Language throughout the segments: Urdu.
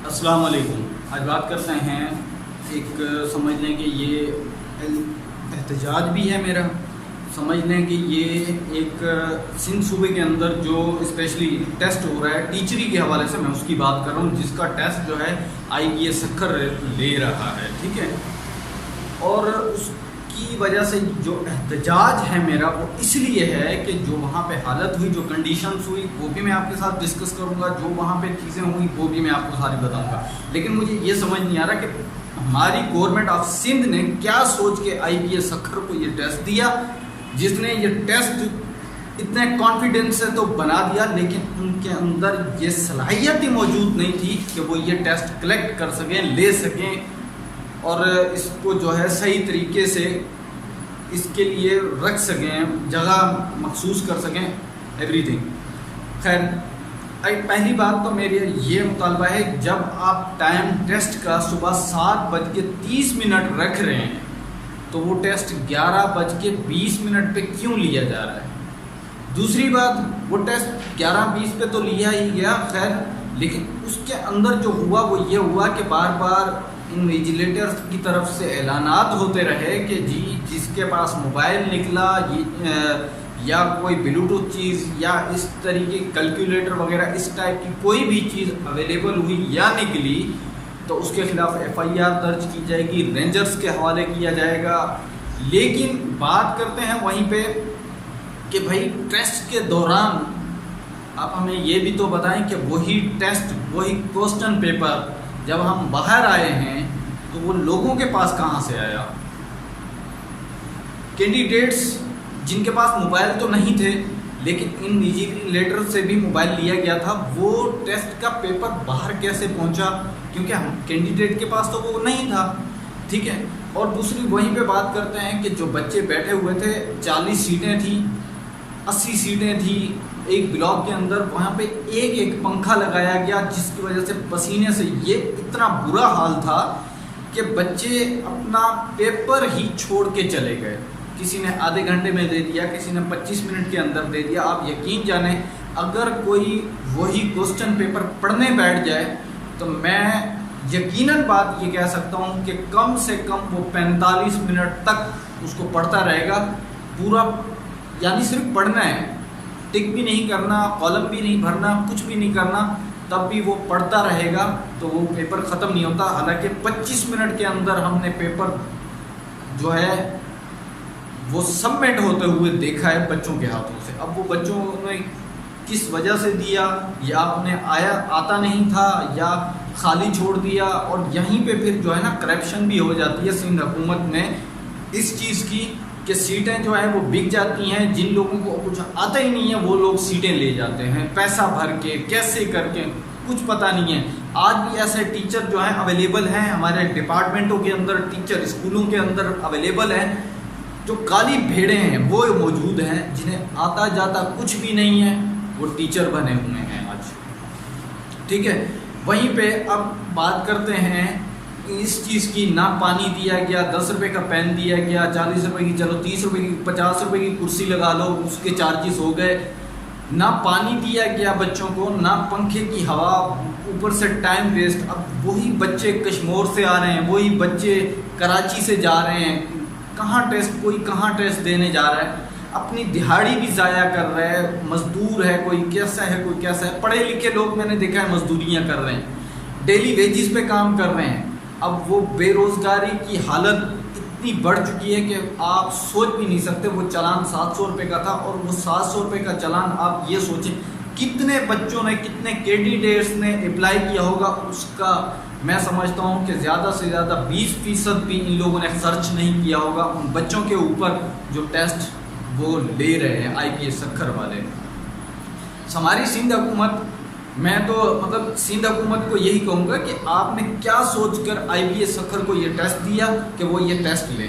السلام علیکم۔ آج بات کرتے ہیں ایک سمجھ لیں کہ یہ احتجاج بھی ہے میرا، سمجھ لیں کہ یہ ایک سندھ صوبے کے اندر جو اسپیشلی ٹیسٹ ہو رہا ہے ٹیچری کے حوالے سے، میں اس کی بات کر رہا ہوں جس کا ٹیسٹ جو ہے IPS سکھر لے رہا ہے، ٹھیک ہے۔ اور اس کی وجہ سے جو احتجاج ہے میرا وہ اس لیے ہے کہ جو وہاں پہ حالت ہوئی، جو کنڈیشنز ہوئی، وہ بھی میں آپ کے ساتھ ڈسکس کروں گا، جو وہاں پہ چیزیں ہوئی وہ بھی میں آپ کو ساری بتاؤں گا۔ لیکن مجھے یہ سمجھ نہیں آ رہا کہ ہماری گورنمنٹ آف سندھ نے کیا سوچ کے IPS سکھر کو یہ ٹیسٹ دیا، جس نے یہ ٹیسٹ اتنے کانفیڈنس سے تو بنا دیا، لیکن ان کے اندر یہ صلاحیت ہی موجود نہیں تھی کہ وہ یہ ٹیسٹ کلیکٹ کر سکیں، لے سکیں اور اس کو جو ہے صحیح طریقے سے اس کے لیے رکھ سکیں، جگہ مخصوص کر سکیں، ایوری تھنگ۔ خیر، پہلی بات تو میری یہ مطالبہ ہے، جب آپ ٹائم ٹیسٹ کا صبح 7:30 رکھ رہے ہیں تو وہ ٹیسٹ 11:20 پہ کیوں لیا جا رہا ہے؟ دوسری بات، وہ ٹیسٹ 11:20 پہ تو لیا ہی گیا، خیر، لیکن اس کے اندر جو ہوا وہ یہ ہوا کہ بار بار انویجیلیٹرز کی طرف سے اعلانات ہوتے رہے کہ جی جس کے پاس موبائل نکلا یا کوئی بلوٹوتھ چیز یا اس طریقے کیلکولیٹر وغیرہ اس ٹائپ کی کوئی بھی چیز اویلیبل ہوئی یا نکلی تو اس کے خلاف FIR درج کی جائے گی، رینجرز کے حوالے کیا جائے گا۔ لیکن بات کرتے ہیں وہیں پہ کہ بھائی ٹیسٹ کے دوران آپ ہمیں یہ بھی تو بتائیں کہ وہی ٹیسٹ، وہی کوسچن پیپر جب ہم باہر آئے ہیں تو وہ لوگوں کے پاس کہاں سے آیا؟ کینڈیڈیٹس جن کے پاس موبائل تو نہیں تھے لیکن انویجیلیٹر سے بھی موبائل لیا گیا تھا، وہ ٹیسٹ کا پیپر باہر کیسے پہنچا؟ کیونکہ ہم کینڈیڈیٹ کے پاس تو وہ نہیں تھا، ٹھیک ہے۔ اور دوسری وہیں پہ بات کرتے ہیں کہ جو بچے بیٹھے ہوئے تھے، 40 سیٹیں تھیں، 80 سیٹیں تھیں ایک بلاک کے اندر، وہاں پہ ایک پنکھا لگایا گیا جس کی وجہ سے پسینے سے یہ اتنا برا حال تھا کہ بچے اپنا پیپر ہی چھوڑ کے چلے گئے۔ کسی نے آدھے گھنٹے میں دے دیا، کسی نے 25 منٹ کے اندر دے دیا۔ آپ یقین جانیں اگر کوئی وہی کوسچن پیپر پڑھنے بیٹھ جائے تو میں یقیناً بات یہ کہہ سکتا ہوں کہ کم سے کم وہ 45 منٹ تک اس کو پڑھتا رہے گا پورا، یعنی صرف پڑھنا ہے، ٹک بھی نہیں کرنا، کالم بھی نہیں بھرنا، کچھ بھی نہیں کرنا، تب بھی وہ پڑھتا رہے گا تو وہ پیپر ختم نہیں ہوتا۔ حالانکہ 25 منٹ کے اندر ہم نے پیپر جو ہے وہ سبمٹ ہوتے ہوئے دیکھا ہے بچوں کے ہاتھوں سے۔ اب وہ بچوں نے کس وجہ سے دیا، یا انہیں آتا نہیں تھا یا خالی چھوڑ دیا، اور یہیں پہ پھر جو ہے نا کرپشن بھی ہو جاتی ہے سندھ حکومت میں اس چیز کی کہ سیٹیں جو ہیں وہ بک جاتی ہیں، جن لوگوں کو کچھ آتا ہی نہیں ہے وہ لوگ سیٹیں لے جاتے ہیں پیسہ بھر کے، کیسے کر کے کچھ پتہ نہیں ہے۔ آج بھی ایسے ٹیچر جو ہیں اویلیبل ہیں ہمارے ڈپارٹمنٹوں کے اندر، ٹیچر اسکولوں کے اندر اویلیبل ہیں، جو کالی بھیڑیں ہیں وہ موجود ہیں، جنہیں آتا جاتا کچھ بھی نہیں ہے، وہ ٹیچر بنے ہوئے ہیں آج، ٹھیک ہے۔ وہیں پہ اب بات کرتے ہیں اس چیز کی، نہ پانی دیا گیا، 10 روپے کا پین دیا گیا، 40 روپے کی، چلو 30 روپے کی، 50 روپے کی کرسی لگا لو، اس کے چارجز ہو گئے۔ نہ پانی دیا گیا بچوں کو، نہ پنکھے کی ہوا، اوپر سے ٹائم ویسٹ۔ اب وہی بچے کشمور سے آ رہے ہیں، وہی بچے کراچی سے جا رہے ہیں، کہاں ٹیسٹ، کوئی کہاں ٹیسٹ دینے جا رہا ہے، اپنی دہاڑی بھی ضائع کر رہا ہے، مزدور ہے، کوئی کیسا ہے، کوئی کیسا ہے۔ پڑھے لکھے لوگ میں نے دیکھا ہے مزدوریاں کر رہے ہیں، ڈیلی ویجز پہ کام کر رہے ہیں۔ اب وہ بے روزگاری کی حالت اتنی بڑھ چکی ہے کہ آپ سوچ بھی نہیں سکتے۔ وہ چلان 700 روپے کا تھا، اور وہ 700 روپے کا چلان آپ یہ سوچیں کتنے بچوں نے، کتنے کینڈیڈیٹس نے اپلائی کیا ہوگا، اس کا میں سمجھتا ہوں کہ زیادہ سے زیادہ 20% بھی ان لوگوں نے خرچ نہیں کیا ہوگا ان بچوں کے اوپر جو ٹیسٹ وہ لے رہے ہیں IPS سکھر والے۔ ہماری سندھ حکومت، میں تو مطلب سندھ حکومت کو یہی کہوں گا کہ آپ نے کیا سوچ کر IPS سکھر کو یہ ٹیسٹ دیا کہ وہ یہ ٹیسٹ لے،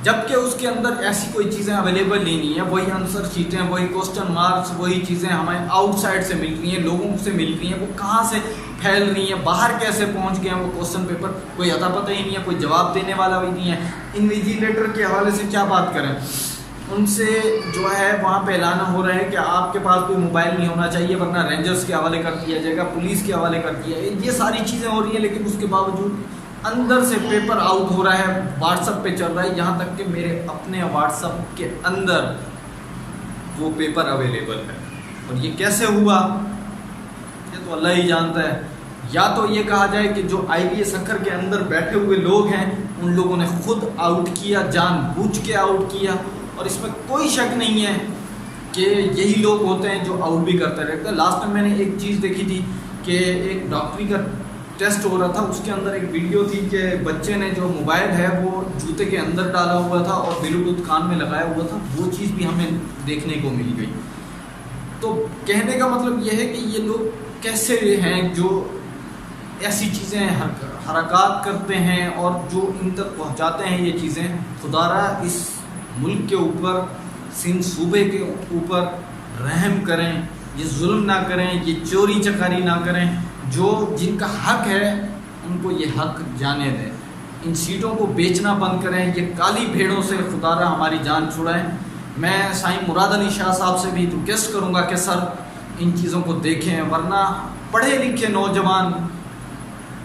جبکہ اس کے اندر ایسی کوئی چیزیں اویلیبل ہی نہیں ہیں، وہی آنسر شیٹیں، وہی کوسچن مارکس، وہی چیزیں ہمیں آؤٹ سائڈ سے مل رہی ہیں، لوگوں سے مل رہی ہیں، وہ کہاں سے پھیل رہی ہیں، باہر کیسے پہنچ گئے ہیں وہ کوسچن پیپر، کوئی اتا پتہ ہی نہیں ہے، کوئی جواب دینے والا بھی نہیں ہے۔ انویجیلیٹر کے حوالے سے کیا بات کریں، ان سے جو ہے وہاں پہ اعلان ہو رہا ہے کہ آپ کے پاس کوئی موبائل نہیں ہونا چاہیے ورنہ رینجرز کے حوالے کر دیا جائے گا، پولیس کے حوالے کر دیا یہ ساری چیزیں ہو رہی ہیں، لیکن اس کے باوجود اندر سے پیپر آؤٹ ہو رہا ہے، واٹس ایپ پہ چل رہا ہے، یہاں تک کہ میرے اپنے واٹس ایپ کے اندر وہ پیپر اویلیبل ہے۔ اور یہ کیسے ہوا یہ تو اللہ ہی جانتا ہے۔ یا تو یہ کہا جائے کہ جو آئی بی ایس اکھر کے اندر بیٹھے ہوئے لوگ ہیں ان لوگوں نے خود آؤٹ کیا، جان بوجھ کے آؤٹ کیا، اور اس میں کوئی شک نہیں ہے کہ یہی لوگ ہوتے ہیں جو آؤٹ بھی کرتے رہتے ہیں۔ لاسٹ ٹائم میں نے ایک چیز دیکھی تھی کہ ایک ڈاکٹری کا ٹیسٹ ہو رہا تھا، اس کے اندر ایک ویڈیو تھی کہ بچے نے جو موبائل ہے وہ جوتے کے اندر ڈالا ہوا تھا اور بلوٹوتھ کان میں لگایا ہوا تھا، وہ چیز بھی ہمیں دیکھنے کو مل گئی۔ تو کہنے کا مطلب یہ ہے کہ یہ لوگ کیسے ہیں جو ایسی چیزیں حرکات کرتے ہیں اور جو ان تک پہنچاتے ہیں یہ چیزیں۔ خدا را اس ملک کے اوپر، سندھ صوبے کے اوپر رحم کریں، یہ ظلم نہ کریں، یہ چوری چکاری نہ کریں، جو جن کا حق ہے ان کو یہ حق جانے دیں، ان سیٹوں کو بیچنا بند کریں، یہ کالی بھیڑوں سے خدا را ہماری جان چھڑائیں۔ میں سائیں مراد علی شاہ صاحب سے بھی ریکویسٹ کروں گا کہ سر ان چیزوں کو دیکھیں، ورنہ پڑھے لکھے نوجوان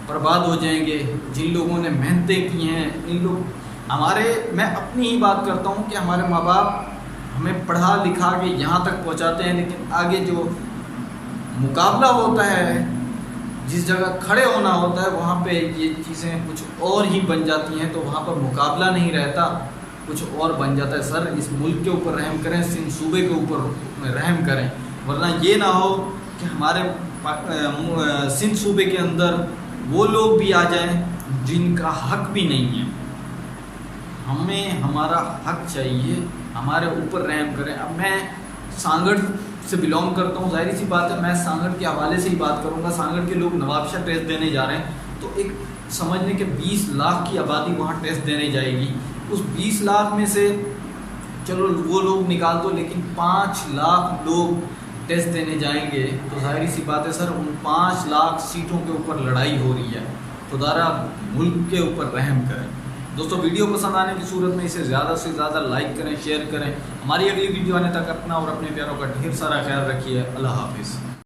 برباد ہو جائیں گے، جن لوگوں نے محنتیں کی ہیں۔ میں اپنی ہی بات کرتا ہوں کہ ہمارے ماں باپ ہمیں پڑھا لکھا کے یہاں تک پہنچاتے ہیں، لیکن آگے جو مقابلہ ہوتا ہے، جس جگہ کھڑے ہونا ہوتا ہے، وہاں پہ یہ چیزیں کچھ اور ہی بن جاتی ہیں، تو وہاں پر مقابلہ نہیں رہتا، کچھ اور بن جاتا ہے۔ سر اس ملک کے اوپر رحم کریں، سندھ صوبے کے اوپر رحم کریں، ورنہ یہ نہ ہو کہ ہمارے سندھ صوبے کے اندر وہ لوگ بھی آ جائیں جن کا حق بھی نہیں ہے۔ ہمیں ہمارا حق چاہیے، ہمارے اوپر رحم کریں۔ اب میں سانگڑ سے بلونگ کرتا ہوں، ظاہر سی بات ہے میں سانگڑ کے حوالے سے ہی بات کروں گا۔ سانگڑ کے لوگ نواب شاہ ٹیسٹ دینے جا رہے ہیں، تو ایک سمجھ لیں کہ 20 لاکھ کی آبادی وہاں ٹیسٹ دینے جائے گی۔ اس 20 لاکھ میں سے چلو وہ لوگ نکال دو، لیکن 5 لاکھ لوگ ٹیسٹ دینے جائیں گے، تو ظاہری سی بات ہے سر ان 5 لاکھ سیٹوں کے اوپر لڑائی ہو رہی ہے۔ خدا را ملک کے اوپر رحم کریں۔ دوستو ویڈیو پسند آنے کی صورت میں اسے زیادہ سے زیادہ لائک کریں، شیئر کریں۔ ہماری اگلی ویڈیو آنے تک اپنا اور اپنے پیاروں کا ڈھیر سارا خیال رکھیے۔ اللہ حافظ۔